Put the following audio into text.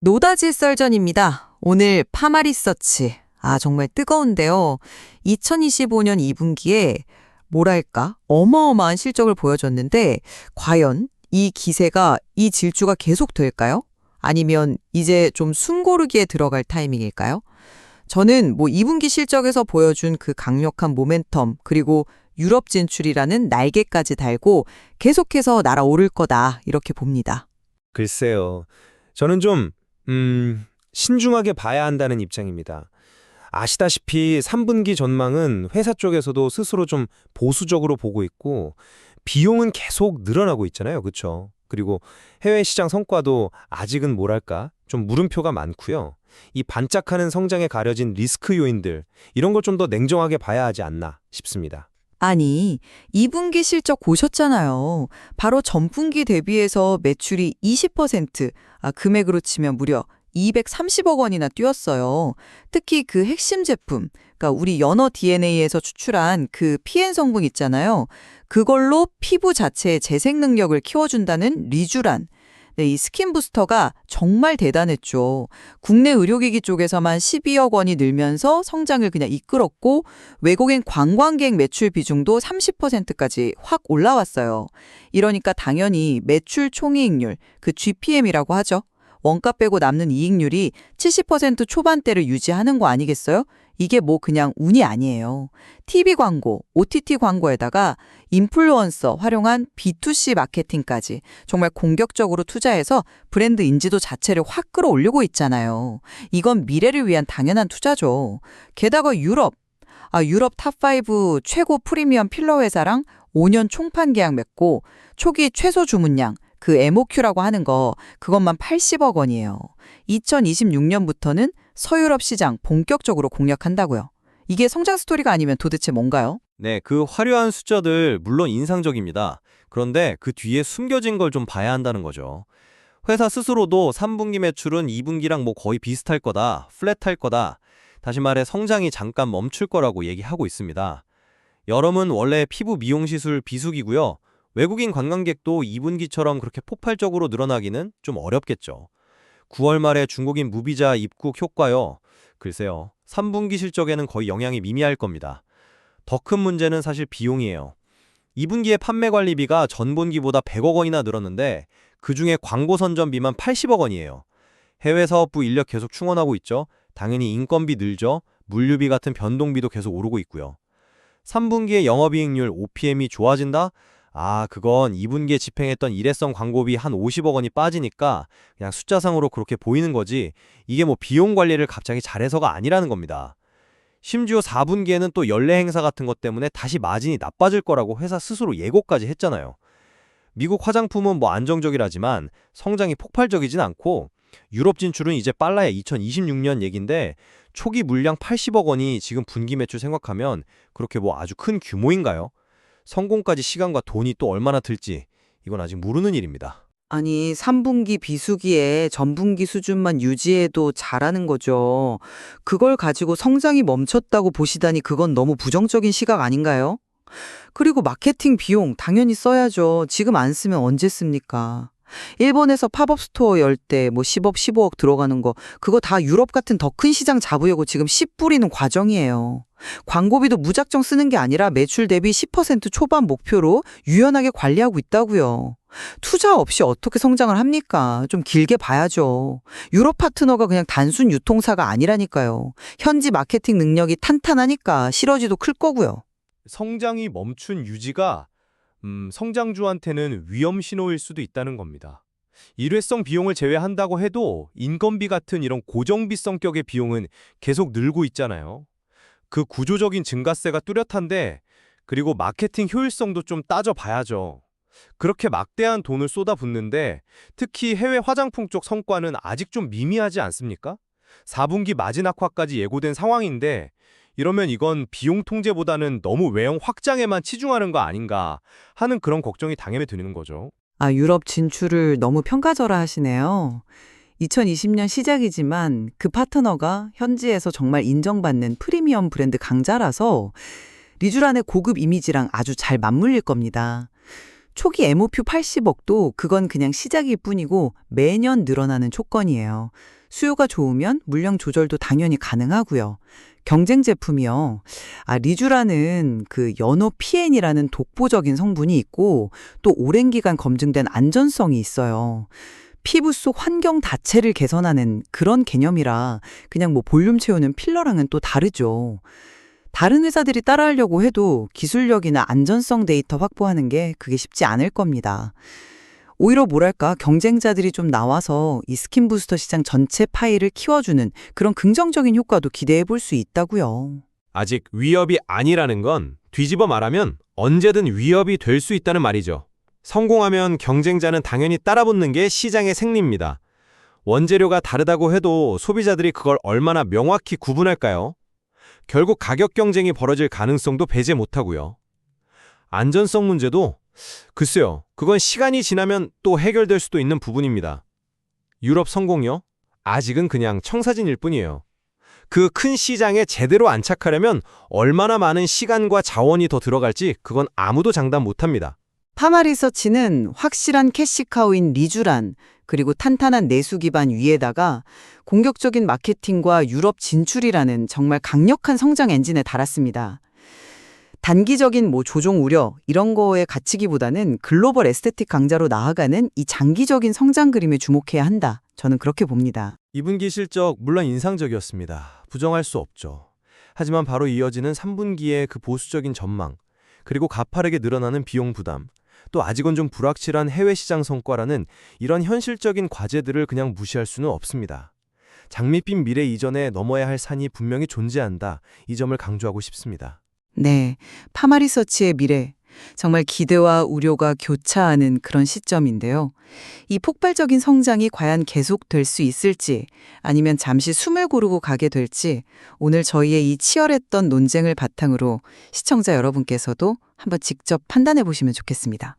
노다지 썰전입니다. 오늘 파마 리서치. 정말 뜨거운데요. 2025년 2분기에 뭐랄까 어마어마한 실적을 보여줬는데 과연 이 기세가 이 질주가 계속 될까요? 아니면 이제 좀 숨고르기에 들어갈 타이밍일까요? 저는 2분기 실적에서 보여준 그 강력한 모멘텀 그리고 유럽 진출이라는 날개까지 달고 계속해서 날아오를 거다 이렇게 봅니다. 글쎄요. 저는 좀 신중하게 봐야 한다는 입장입니다. 아시다시피 3분기 전망은 회사 쪽에서도 스스로 좀 보수적으로 보고 있고 비용은 계속 늘어나고 있잖아요. 그렇죠? 그리고 해외 시장 성과도 아직은 뭐랄까 좀 물음표가 많고요. 이 반짝하는 성장에 가려진 리스크 요인들 이런 걸 좀 더 냉정하게 봐야 하지 않나 싶습니다. 아니, 2분기 실적 보셨잖아요. 바로 전분기 대비해서 매출이 20%, 금액으로 치면 무려 230억 원이나 뛰었어요. 특히 그 핵심 제품, 그러니까 우리 연어 DNA에서 추출한 그 PN 성분 있잖아요. 그걸로 피부 자체의 재생 능력을 키워준다는 리쥬란. 네, 이 스킨 부스터가 정말 대단했죠. 국내 의료기기 쪽에서만 12억 원이 늘면서 성장을 그냥 이끌었고 외국인 관광객 매출 비중도 30%까지 확 올라왔어요. 이러니까 당연히 매출 총이익률, 그 GPM이라고 하죠. 원가 빼고 남는 이익률이 70% 초반대를 유지하는 거 아니겠어요? 이게 그냥 운이 아니에요. TV 광고, OTT 광고에다가 인플루언서 활용한 B2C 마케팅까지 정말 공격적으로 투자해서 브랜드 인지도 자체를 확 끌어올리고 있잖아요. 이건 미래를 위한 당연한 투자죠. 게다가 유럽 탑5 최고 프리미엄 필러 회사랑 5년 총판 계약 맺고 초기 최소 주문량 그 MOQ라고 하는 거 그것만 80억 원이에요. 2026년부터는 서유럽 시장 본격적으로 공략한다고요. 이게 성장 스토리가 아니면 도대체 뭔가요? 네, 그 화려한 숫자들 물론 인상적입니다. 그런데 그 뒤에 숨겨진 걸 좀 봐야 한다는 거죠. 회사 스스로도 3분기 매출은 2분기랑 거의 비슷할 거다, 플랫할 거다. 다시 말해 성장이 잠깐 멈출 거라고 얘기하고 있습니다. 여름은 원래 피부 미용 시술 비수기고요. 외국인 관광객도 2분기처럼 그렇게 폭발적으로 늘어나기는 좀 어렵겠죠. 9월 말에 중국인 무비자 입국 효과요. 글쎄요. 3분기 실적에는 거의 영향이 미미할 겁니다. 더 큰 문제는 사실 비용이에요. 2분기에 판매 관리비가 전분기보다 100억 원이나 늘었는데 그중에 광고 선전비만 80억 원이에요. 해외 사업부 인력 계속 충원하고 있죠. 당연히 인건비 늘죠. 물류비 같은 변동비도 계속 오르고 있고요. 3분기에 영업이익률 OPM이 좋아진다? 그건 2분기에 집행했던 일회성 광고비 한 50억 원이 빠지니까 그냥 숫자상으로 그렇게 보이는 거지 이게 비용 관리를 갑자기 잘해서가 아니라는 겁니다. 심지어 4분기에는 또 연례 행사 같은 것 때문에 다시 마진이 나빠질 거라고 회사 스스로 예고까지 했잖아요. 미국 화장품은 안정적이라지만 성장이 폭발적이진 않고 유럽 진출은 이제 빨라야 2026년 얘긴데 초기 물량 80억 원이 지금 분기 매출 생각하면 그렇게 아주 큰 규모인가요? 성공까지 시간과 돈이 또 얼마나 들지 이건 아직 모르는 일입니다. 아니, 3분기 비수기에 전분기 수준만 유지해도 잘하는 거죠. 그걸 가지고 성장이 멈췄다고 보시다니 그건 너무 부정적인 시각 아닌가요? 그리고 마케팅 비용 당연히 써야죠. 지금 안 쓰면 언제 씁니까? 일본에서 팝업 스토어 열 때 10억, 15억 들어가는 거 그거 다 유럽 같은 더 큰 시장 잡으려고 지금 씨 뿌리는 과정이에요. 광고비도 무작정 쓰는 게 아니라 매출 대비 10% 초반 목표로 유연하게 관리하고 있다고요. 투자 없이 어떻게 성장을 합니까? 좀 길게 봐야죠. 유럽 파트너가 그냥 단순 유통사가 아니라니까요. 현지 마케팅 능력이 탄탄하니까 시너지도 클 거고요. 성장이 멈춘 유지가 성장주한테는 위험 신호일 수도 있다는 겁니다. 일회성 비용을 제외한다고 해도 인건비 같은 이런 고정비 성격의 비용은 계속 늘고 있잖아요. 그 구조적인 증가세가 뚜렷한데 그리고 마케팅 효율성도 좀 따져봐야죠. 그렇게 막대한 돈을 쏟아붓는데 특히 해외 화장품 쪽 성과는 아직 좀 미미하지 않습니까? 4분기 마진 악화까지 예고된 상황인데 이러면 이건 비용 통제보다는 너무 외형 확장에만 치중하는 거 아닌가 하는 그런 걱정이 당연히 드는 거죠. 유럽 진출을 너무 평가절하하시네요. 2020년 시작이지만 그 파트너가 현지에서 정말 인정받는 프리미엄 브랜드 강자라서 리쥬란의 고급 이미지랑 아주 잘 맞물릴 겁니다. 초기 MO표 80억도 그건 그냥 시작일 뿐이고 매년 늘어나는 조건이에요. 수요가 좋으면 물량 조절도 당연히 가능하고요. 경쟁 제품이요. 리쥬라는 그 연어피엔이라는 독보적인 성분이 있고 또 오랜 기간 검증된 안전성이 있어요. 피부 속 환경 자체를 개선하는 그런 개념이라 그냥 뭐 볼륨 채우는 필러랑은 또 다르죠. 다른 회사들이 따라하려고 해도 기술력이나 안전성 데이터 확보하는 게 그게 쉽지 않을 겁니다. 오히려 뭐랄까 경쟁자들이 좀 나와서 이 스킨 부스터 시장 전체 파이를 키워주는 그런 긍정적인 효과도 기대해 볼 수 있다고요. 아직 위협이 아니라는 건 뒤집어 말하면 언제든 위협이 될 수 있다는 말이죠. 성공하면 경쟁자는 당연히 따라붙는 게 시장의 생리입니다. 원재료가 다르다고 해도 소비자들이 그걸 얼마나 명확히 구분할까요? 결국 가격 경쟁이 벌어질 가능성도 배제 못하고요. 안전성 문제도 글쎄요, 그건 시간이 지나면 또 해결될 수도 있는 부분입니다. 유럽 성공요? 아직은 그냥 청사진일 뿐이에요. 그 큰 시장에 제대로 안착하려면 얼마나 많은 시간과 자원이 더 들어갈지 그건 아무도 장담 못합니다. 파마리서치는 확실한 캐시카우인 리쥬란 그리고 탄탄한 내수 기반 위에다가 공격적인 마케팅과 유럽 진출이라는 정말 강력한 성장 엔진에 달았습니다. 단기적인 조종 우려 이런 거에 갇히기보다는 글로벌 에스테틱 강자로 나아가는 이 장기적인 성장 그림에 주목해야 한다. 저는 그렇게 봅니다. 2분기 실적 물론 인상적이었습니다. 부정할 수 없죠. 하지만 바로 이어지는 3분기의 그 보수적인 전망, 그리고 가파르게 늘어나는 비용 부담, 또 아직은 좀 불확실한 해외 시장 성과라는 이런 현실적인 과제들을 그냥 무시할 수는 없습니다. 장밋빛 미래 이전에 넘어야 할 산이 분명히 존재한다. 이 점을 강조하고 싶습니다. 네, 파마리서치의 미래. 정말 기대와 우려가 교차하는 그런 시점인데요. 이 폭발적인 성장이 과연 계속될 수 있을지 아니면 잠시 숨을 고르고 가게 될지 오늘 저희의 이 치열했던 논쟁을 바탕으로 시청자 여러분께서도 한번 직접 판단해 보시면 좋겠습니다.